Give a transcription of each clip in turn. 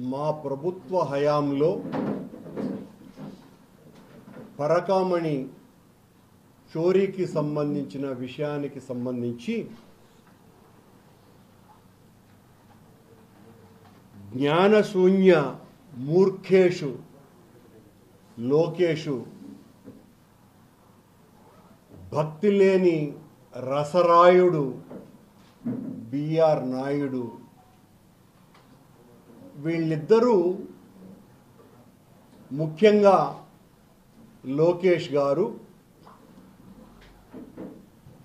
మా ప్రభుత్వ హయాంలో పరకామణి చోరీకి సంబంధించిన విషయానికి సంబంధించి జ్ఞానశూన్య మూర్ఖేషు లోకేషు భక్తి లేని రసరాయుడు బిఆర్ నాయుడు వీళ్ళిద్దరూ ముఖ్యంగా లోకేష్ గారు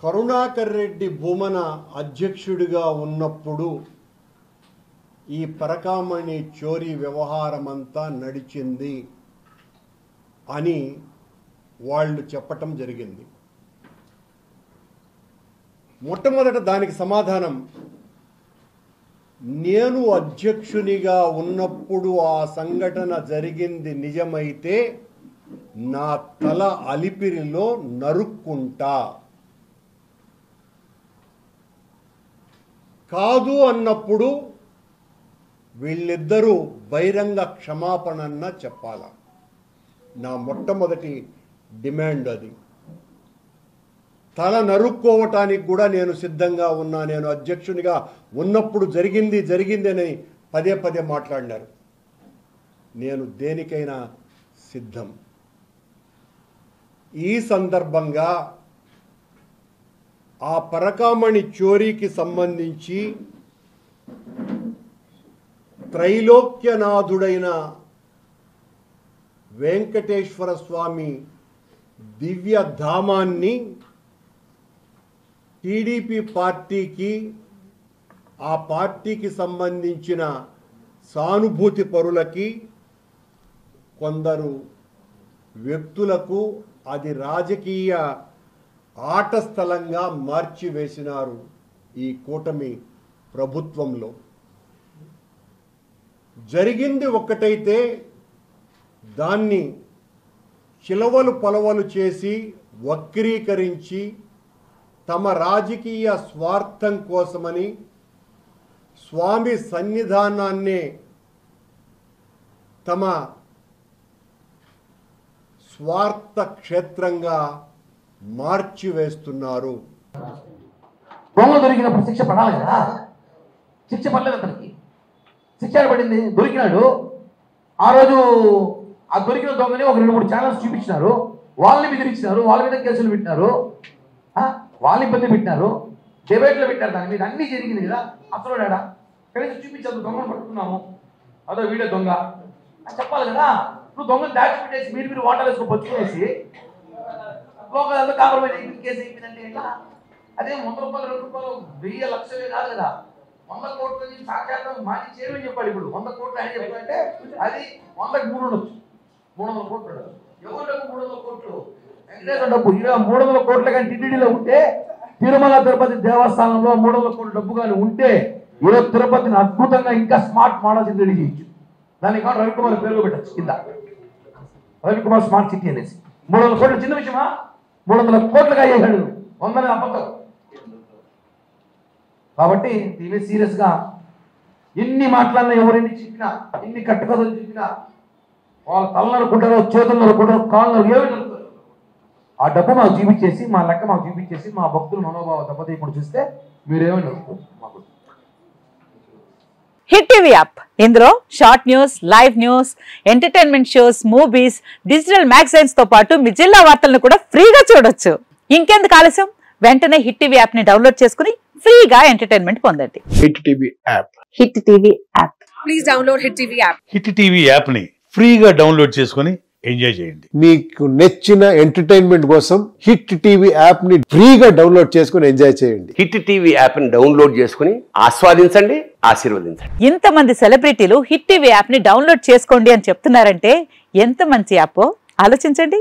కరుణాకర్ రెడ్డి భూమన అధ్యక్షుడిగా ఉన్నప్పుడు ఈ పరకామణి చోరీ వ్యవహారమంతా నడిచింది అని వాళ్ళు చెప్పటం జరిగింది. మొట్టమొదట దానికి సమాధానం, నేను అధ్యక్షునిగా ఉన్నప్పుడు ఆ సంఘటన జరిగింది నిజమైతే నా తల అలిపిరిలో నరుక్కుంటా, కాదు అన్నప్పుడు వీళ్ళిద్దరూ బహిరంగ క్షమాపణన్న చెప్పాల. నా మొట్టమొదటి డిమాండ్ అది. తల నరుక్కోవటానికి కూడా నేను సిద్ధంగా ఉన్నా, నేను అధ్యక్షునిగా ఉన్నప్పుడు జరిగింది అని పదే పదే మాట్లాడినారు. నేను దేనికైనా సిద్ధం. ఈ సందర్భంగా ఆ పరకామణి చోరీకి సంబంధించి త్రైలోక్యనాథుడైన వెంకటేశ్వర స్వామి దివ్యధామాన్ని టీడీపీ పార్టీకి, ఆ పార్టీకి సంబంధించిన సానుభూతి పరులకి, కొందరు వ్యక్తులకు అది రాజకీయ ఆట స్థలంగా మార్చివేసినారు ఈ కూటమి ప్రభుత్వంలో. జరిగింది ఒక్కటైతే దాన్ని చిలవలు పలవలు చేసి వక్రీకరించి తమ రాజకీయ స్వార్థం కోసమని స్వామి సన్నిధానాన్నే తమ స్వార్థ క్షేత్రంగా మార్చివేస్తున్నారు. దొంగ దొరికినప్పుడు శిక్ష పడాలి కదా, శిక్ష పడలేదు. అతనికి శిక్ష పడింది, దొరికినాడు. ఆ రోజు ఆ దొరికిన దొంగని ఒక 2-3 ఛానల్స్ చూపించినారు, వాళ్ళని బెదిరించినారు, వాళ్ళ మీద కేసులు పెట్టినారు, వాళ్ళని ఇబ్బంది పెట్టినారు, డిబేట్లో పెట్టారు. దాని మీద అన్నీ జరిగింది కదా. అసలు కనీసం చూపించారు, దొంగను పట్టుకున్నాము, అదో వీడియో దొంగ అని చెప్పాలి కదా. ఇప్పుడు దొంగను దాచిపెట్టేసి మీరు వాటర్ వేసుకొని పచ్చుకునేసి లోకల్ కాంప్రమైజ్ అయిపోయింది, కేసు అయిపోయిందంటే ఎలా? అదే 100 రూపాయలు 2 రూపాయలు 1000 లక్షలే కాదు కదా, 100 కోట్ల నుంచి సాక్షాత్తం మాజీ చేయమని చెప్పాలి. ఇప్పుడు 100 కోట్లు అని చెప్పాలంటే అది 100కి 3 ఉండొచ్చు, 300 కోట్లు ఉండదు. ఎవరు 300 కోట్లు డబ్బు 300 కోట్ల కానీ టీటీడీలో ఉంటే, తిరుమల తిరుపతి దేవస్థానంలో 300 కోట్ల డబ్బు కానీ ఉంటే ఈరోజు తిరుపతిని అద్భుతంగా ఇంకా స్మార్ట్ మోడల్స్ రెడీ చేయొచ్చు. దానికి కాదు రవికుమార్ పేరులో పెట్టచ్చు కింద, రవికుమార్ స్మార్ట్ సిటీ అనేసి. 300 కోట్లు చిన్న విషయమా? 300 కోట్లుగా అయ్యాడు, 100 అబద్ధం. కాబట్టి దీని సీరియస్గా ఎన్ని మాట్లాడినా, ఎవరెన్ని చెప్పినా, ఎన్ని కట్టుకథలు చెప్పినా వాళ్ళ తల నరుకుంటారో, చేతులు నరుకుంటారో, కాళ్ళు ఏమి నరుకుంటారు. ఆ డబ్బు మాకు చూపించేసి, మా లెక్క మాకు చూపించేసి, మా భక్తులు మనోభావం దెబ్బతీయకుండా చూస్తే మీరేమని నరుకుంటారు. మాకు హిట్ టీవీ యాప్, ఇందులో short news, live news, entertainment shows, movies, digital magazines తో పాటు మీ జిల్లా వార్తలను కూడా ఫ్రీగా చూడొచ్చు. ఇంకెందుకు ఆలస్యం, వెంటనే హిట్ టీవీ యాప్ ని డౌన్లోడ్ చేసుకుని ఫ్రీగా ఎంటర్టైన్మెంట్ పొందండి. Hit TV app, hit TV app, please download hit TV app. Hit TV app ని ఫ్రీగా డౌన్లోడ్ చేసుకుని ఎంజాయ్ చేయండి. మీకు నచ్చిన ఎంటర్టైన్మెంట్ కోసం హిట్ టీవీ యాప్ ని ఫ్రీగా డౌన్లోడ్ చేసుకుని ఎంజాయ్ చేయండి. హిట్ టీవీ యాప్ ని డౌన్లోడ్ చేసుకుని ఆస్వాదించండి, ఆశీర్వదించండి. ఇంతమంది సెలబ్రిటీలు హిట్ టీవీ యాప్ ని డౌన్లోడ్ చేసుకోండి అని చెప్తున్నారంటే ఎంత మంచి యాప్ ఆలోచించండి.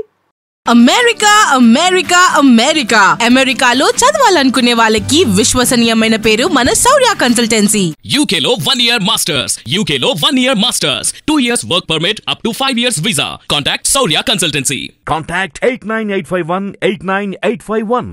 అమెరికా అమెరికా అమెరికా అమెరికాలో చదవాలనుకునే వాళ్ళకి విశ్వసనీయమైన పేరు మన శౌర్య కన్సల్టెన్సీ. UK లో 1 year masters, UK లో 1 year masters, 2 years work permit up to 5 years visa. Contact Saurya Consultancy. Contact 89851 89851.